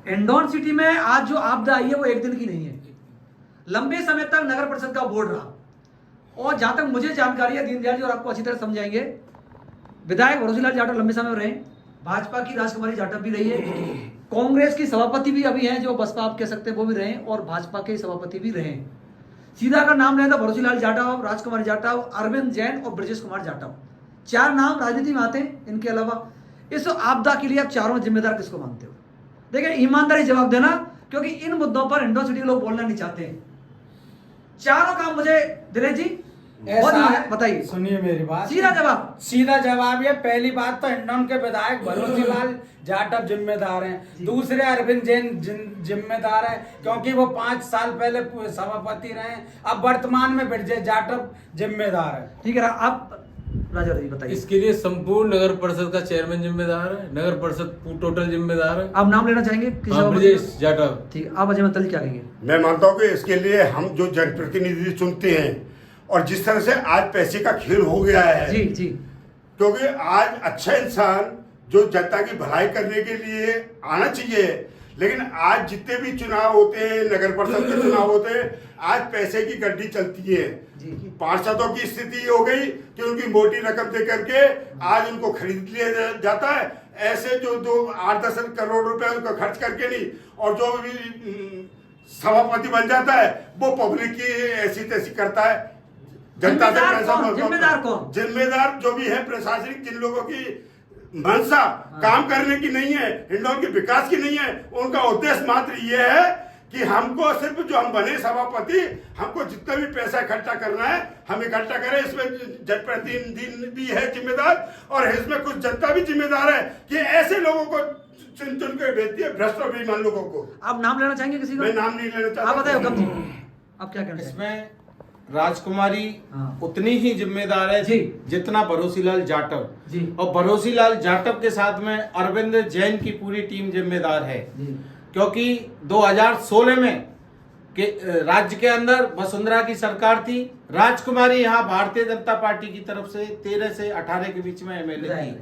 Hindaun city में आज जो आपदा आई है वो एक दिन की नहीं है, लंबे समय तक नगर परिषद का बोर्ड रहा। और जहां तक मुझे जानकारी है, दीनदयाल जी और आपको अच्छी तरह समझाएंगे, विधायक भरोसीलाल जाटव लंबे समय रहे, भाजपा की राजकुमारी जाटव भी रही है, कांग्रेस की सभापति भी अभी हैं जो बसपा आप कह सकते हैं वो भी रहे, और भाजपा के सभापति भी रहे। सीधा अगर नाम लें तो भरोसीलाल जाटव, राजकुमारी जाटव, अरविंद जैन और ब्रजेश कुमार जाटव, 4 नाम राजनीति में आते हैं। इनके अलावा इस आपदा के लिए आप चारों जिम्मेदार किसको मानते हो? देखिए, ईमानदारी जवाब देना, क्योंकि इन मुद्दों पर हिंडौन सिटी के लोग बोलना नहीं चाहते हैं। चारों काम मुझे दिनेश जी बताइए, सुनिए मेरी बात, सीधा जवाब। ये पहली बात तो हिंडौन के विधायक भरोसीलाल जाटव जिम्मेदार हैं, दूसरे अरविंद जैन जिम्मेदार हैं क्योंकि वो 5 साल पहले सभापति रहे। अब वर्तमान में ब्रजेश जाटव जिम्मेदार है। ठीक है, आप राजा जी बताइए। इसके लिए संपूर्ण नगर परिषद का चेयरमैन जिम्मेदार है, नगर परिषद टोटल जिम्मेदार है। आप नाम लेना चाहेंगे? ब्रजेश जाटव। ठीक है, आप अजय मंतल क्या कहेंगे? मैं मानता हूँ कि इसके लिए हम जो जनप्रतिनिधि चुनते हैं, और जिस तरह से आज पैसे का खेल हो गया है, जी जी, क्योंकि आज अच्छा इंसान जो जनता की भलाई करने के लिए आना चाहिए, लेकिन आज जितने भी चुनाव होते हैं, नगर परिषद के चुनाव होते हैं, आज पैसे की गड्डी चलती है। पार्षदों की स्थिति हो गई कि उनकी मोटी रकम दे करके आज उनको खरीद लिया जाता है। ऐसे जो 8-10 करोड़ रुपए उनको खर्च करके नहीं, और जो भी सभापति बन जाता है वो पब्लिक की ऐसी तैसी करता है, जनता से पैसा। जिम्मेदार जो भी है प्रशासनिक, जिन लोगों की मंशा काम करने की नहीं है, हिंडौन के विकास की नहीं है, उनका उद्देश्य मात्र ये है कि हमको सिर्फ जो हम बने सभापति, हमको जितना भी पैसा इकट्ठा करना है हम इकट्ठा करें। इसमें जनप्रतिनिधि भी है जिम्मेदार, और इसमें कुछ जनता भी जिम्मेदार है कि ऐसे लोगों को चुन चुन के भेजती है, भ्रष्ट और बेईमान लोगों को। आप नाम लेना चाहेंगे किसी का? मैं नाम नहीं लेना चाहता। आप बताइए हुक्म जी, आप क्या कहना चाहेंगे? इसमें राजकुमारी उतनी ही जिम्मेदार है जी जितना भरोसीलाल जाटव जी, और भरोसीलाल जाटव के साथ में अरविंद जैन की पूरी टीम जिम्मेदार है जी। क्योंकि 2016 में के राज्य के अंदर वसुंधरा की सरकार थी, राजकुमारी यहाँ भारतीय जनता पार्टी की तरफ से 13 से 18 के बीच में एमएलए थी,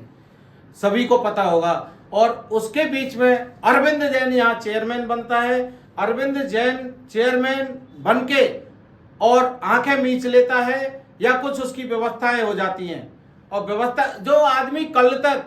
सभी को पता होगा। और उसके बीच में अरविंद जैन यहाँ चेयरमैन बनता है। अरविंद जैन चेयरमैन बनके और आंखें मींच लेता है या कुछ उसकी व्यवस्थाएं हो जाती हैं। और व्यवस्था, जो आदमी कल तक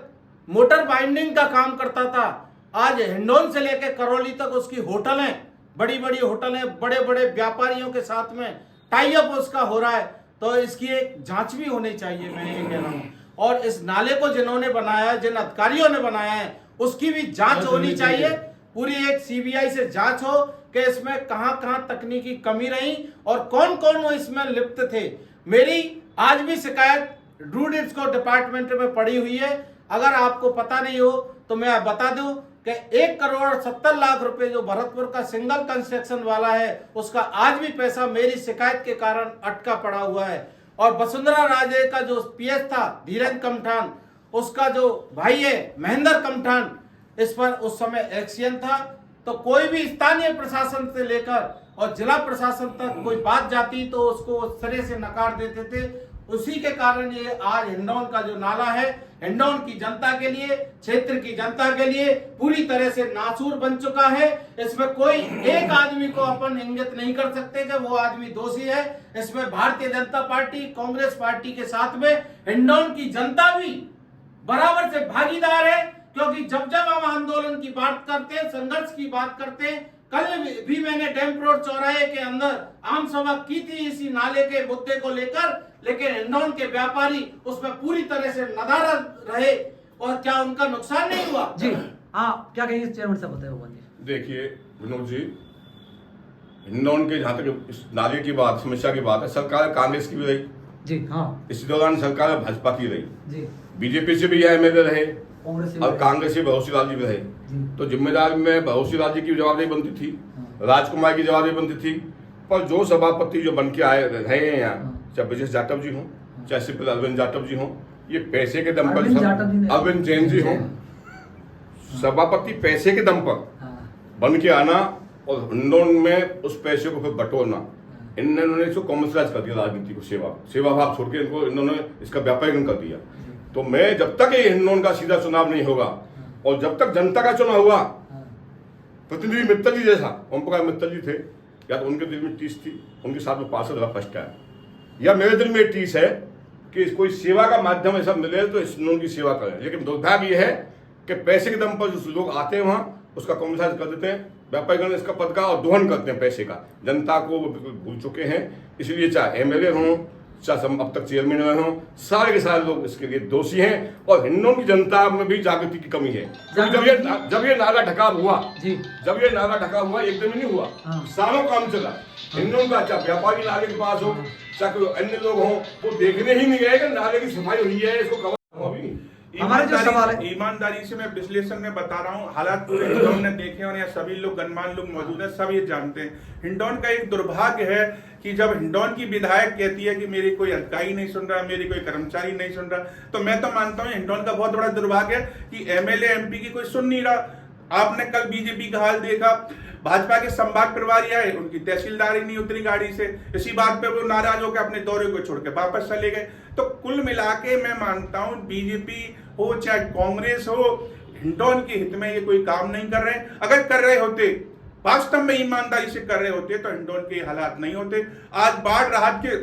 मोटर बाइंडिंग का काम करता था, आज हिंडौन से लेकर करौली तक उसकी होटलें, बड़ी बड़ी होटलें, बड़े बड़े व्यापारियों के साथ में टाई अप उसका हो रहा है। तो इसकी एक जांच भी होनी चाहिए, मैं ये कह रहा हूँ। और इस नाले को जिन्होंने बनाया, जिन अधिकारियों ने बनाया है, उसकी भी जांच होनी चाहिए। पूरी एक सीबीआई से जांच हो कि इसमें कहां कहां तकनीकी कमी रही और कौन कौन वो इसमें लिप्त थे। मेरी आज भी शिकायत रूडिट्स को डिपार्टमेंट में पड़ी हुई है। अगर आपको पता नहीं हो तो मैं बता दूं कि 1,70,00,000 रुपए जो भरतपुर का सिंगल कंस्ट्रक्शन वाला है, उसका आज भी पैसा मेरी शिकायत के कारण अटका पड़ा हुआ है। और वसुंधरा राजे का जो पीएस था धीरेन्द्र कमठान, उसका जो भाई है महेंद्र कमठान, इस पर उस समय एक्शन था। तो कोई भी स्थानीय प्रशासन से लेकर और जिला प्रशासन तक कोई बात जाती तो उसको सिरे से नकार देते थे। उसी के कारण ये आज हिंडौन का जो नाला है, हिंडौन की जनता के लिए, क्षेत्र की जनता के लिए पूरी तरह से नासूर बन चुका है। इसमें कोई एक आदमी को अपन इंगित नहीं कर सकते कि वो आदमी दोषी है। इसमें भारतीय जनता पार्टी, कांग्रेस पार्टी के साथ में हिंडौन की जनता भी बराबर से भागीदार है। क्योंकि जब जब हम आंदोलन की बात करते हैं, संघर्ष की बात करते हैं, कल भी मैंने डैम रोड चौराहे के अंदर आम सभा की थी इसी नाले के मुद्दे को लेकर, लेकिन हिंडौन के व्यापारी उसमें पूरी तरह से नदारा रहे और क्या उनका नुकसान नहीं हुआ? जी हाँ, क्या कहेंगे चेयरमैन साहब, बताइए। देखिए विनोद जी, हिंडौन के जहाँ तक इस नाले की बात, समस्या की बात है, सरकार कांग्रेस की भी रही जी, हाँ, इसी दौरान सरकार भाजपा की रही जी, बीजेपी से भी यह एमएलए रहे और कांग्रेस कांग्रेस से भरोसीलाल जी भी रहे। तो जिम्मेदार में भरोसीलाल जी की जवाबदेही बनती थी, राजकुमार की जवाबदेही बनती थी। पर जो सभापति जो बन के आए रहे हैं यहाँ, चाहे ब्रजेश जाटव जी हों, चाहे सिर्फ अरविंद जाटव जी हों, ये पैसे के दम पर, अरविंद जैन जी हों, सभापति पैसे के दम पर बन के आना और हिंडौन में उस पैसे को फिर बटोरना, इन्होंने इसको कॉमर्शलाइज कर दिया, राजनीति को सेवा भाव छोड़ के इनको इन्होंने इसका व्यापारीकरण कर दिया। तो मैं जब तक ये हिंडौन का सीधा चुनाव नहीं होगा और जब तक जनता का चुनाव हुआ प्रतिनिधि मित्तल जी जैसा, ओम प्रकाश मित्तल जी थे, या तो उनके दिल में टीस थी, उनके साथ में पार्षद रहा फर्स्ट टाइम, या मेरे दिल में टीस है कि कोई सेवा का माध्यम ऐसा मिले तो इस उनकी सेवा करें। लेकिन दुर्भाग्य ये है कि पैसे के दम पर जो लोग आते हैं वहाँ उसका कॉम्प्रोमाइज कर देते हैं, व्यापारीकरण इसका पद का और दोहन करते हैं पैसे का। जनता को वो बिल्कुल भूल चुके हैं। इसलिए चाहे एमएलए हों, चाहे अब तक चेयरमैन रहे हों, सारे के सारे लोग इसके लिए दोषी हैं। और हिंदुओं की जनता में भी जागृति की कमी है। जब ये नाला ढकाव हुआ, जब ये नाला ढकाव हुआ, एक दिन में नहीं हुआ, सालों काम चला। हिंदुओं का चाहे व्यापारी नाले के पास हो, चाहे कोई अन्य लोग हों, वो देखने ही नहीं गए कि नाले की सफाई हुई है, इसको कवर अभी नहीं। हमारे जो सवाल है, ईमानदारी से मैं विश्लेषण में बता रहा हूँ, हालात पूरे हिंडौन ने देखे और यहाँ सभी लोग गणमान्य लोग मौजूद हैं, सब ये जानते हैं। हिंडौन का एक दुर्भाग्य है कि जब हिंडौन की विधायक कहती है कि मेरी कोई अधिकारी नहीं सुन रहा, मेरी कोई कर्मचारी नहीं सुन रहा, तो मैं तो मानता हूँ हिंडौन का बहुत बड़ा दुर्भाग्य है कि एमएलए एमपी की कोई सुन नहीं रहा। आपने कल बीजेपी का हाल देखा, भाजपा के संभाग प्रभारी आए, उनकी तहसीलदारी नहीं उतरी गाड़ी से, इसी बात पे वो नाराज होकर अपने दौरे को छोड़ के वापस चले गए। तो कुल मिला के मैं मानता हूं बीजेपी हो चाहे कांग्रेस हो, हिंडौन के हित में ये कोई काम नहीं कर रहे। अगर कर रहे होते, वास्तव में ईमानदारी से कर रहे होते, तो हिंडौन के हालात नहीं होते। आज बाढ़ राहत के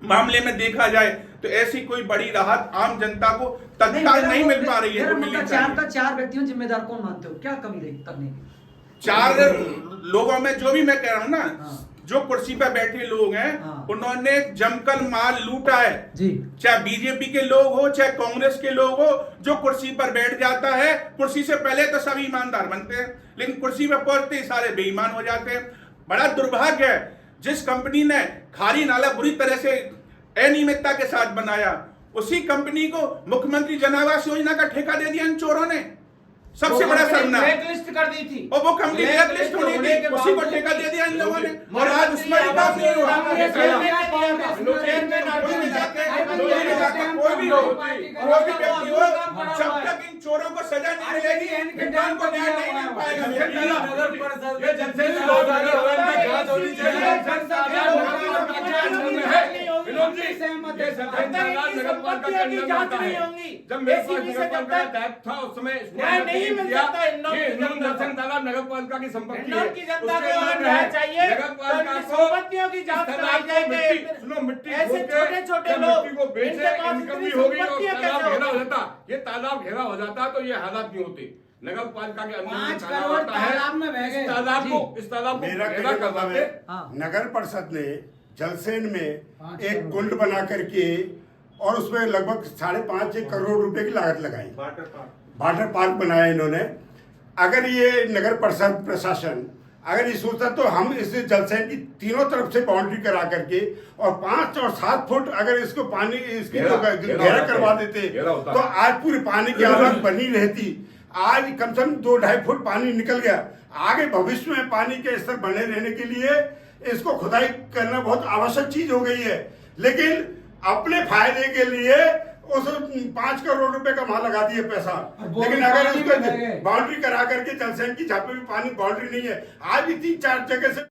मामले में देखा जाए तो ऐसी कोई बड़ी राहत आम जनता को तत्काल नहीं मिल पा रही है। चार व्यक्तियों जिम्मेदार कौन मानते हो, क्या कमी रही तब नहीं? चार लोगों में जो भी मैं कह रहा हूं ना, जो कुर्सी पर बैठे लोग हैं, उन्होंने जमकर माल लूटा है जी। चाहे बीजेपी के लोग हो, चाहे कांग्रेस के लोग हो, जो कुर्सी पर बैठ जाता है, कुर्सी से पहले तो सभी ईमानदार बनते हैं, लेकिन कुर्सी पर पहुंचते ही सारे बेईमान हो जाते हैं। बड़ा दुर्भाग्य है, जिस कंपनी ने खारी नाला बुरी तरह से अनियमितता के साथ बनाया, उसी कंपनी को मुख्यमंत्री जन आवास योजना का ठेका दे दिया इन चोरों ने। सबसे बड़ा सरना ब्लैकलिस्ट कर दी थी, और वो कंपनी ब्लैकलिस्ट होनी थी, उसी को ठेका दे दिया इन लोगों ने, और आज उसमें काम नहीं हो रहा। कोई भी व्यक्ति हो, जब तक इन चोरों को सजा नहीं मिलेगी, हिंडौन को न्याय नहीं मिल पाएगा। जब मेरे पास था उस समय नहीं मिल सकता। नगर पालिका की संपत्ति है, की जनता को न्याय चाहिए। नगर पालिका संपत्तियों की जांच कराई जाए। सुनो, मिट्टी ऐसे छोटे-छोटे लोग, को बेचे, इनकम भी होगी और संपत्तियां तालाब कैसे घेरा हो जाता, ये तालाब घेरा हो जाता तो ये हालात नहीं होते। नगर पालिका के अंदर तालाब में बह गए, इस तालाब को मेरा घेरा करवाते। नगर परिषद ने जलसेन में एक कुंड बना करके और उसमें लगभग 5.5 करोड़ रुपए की लागत लगाई, वाटर पार्क बनाया इन्होंने। अगर ये नगर परिषद प्रशासन अगर ये सोचता तो हम इस जलसेन की तीनों तरफ से बाउंड्री करा करके और 5 और 7 फुट अगर इसको पानी इसकी घेरा करवा देते तो आज पूरी पानी की हालत बनी रहती। आज कम से कम 2-2.5 फुट पानी निकल गया। आगे भविष्य में पानी के स्तर बने रहने के लिए इसको खुदाई करना बहुत आवश्यक चीज हो गई है, लेकिन अपने फायदे के लिए उस 5 करोड़ रुपए का वहां लगा दिए पैसा। लेकिन अगर उसको बाउंड्री करा करके जलसेन की जहाँ पे भी पानी बाउंड्री नहीं है, आज भी 3-4 जगह से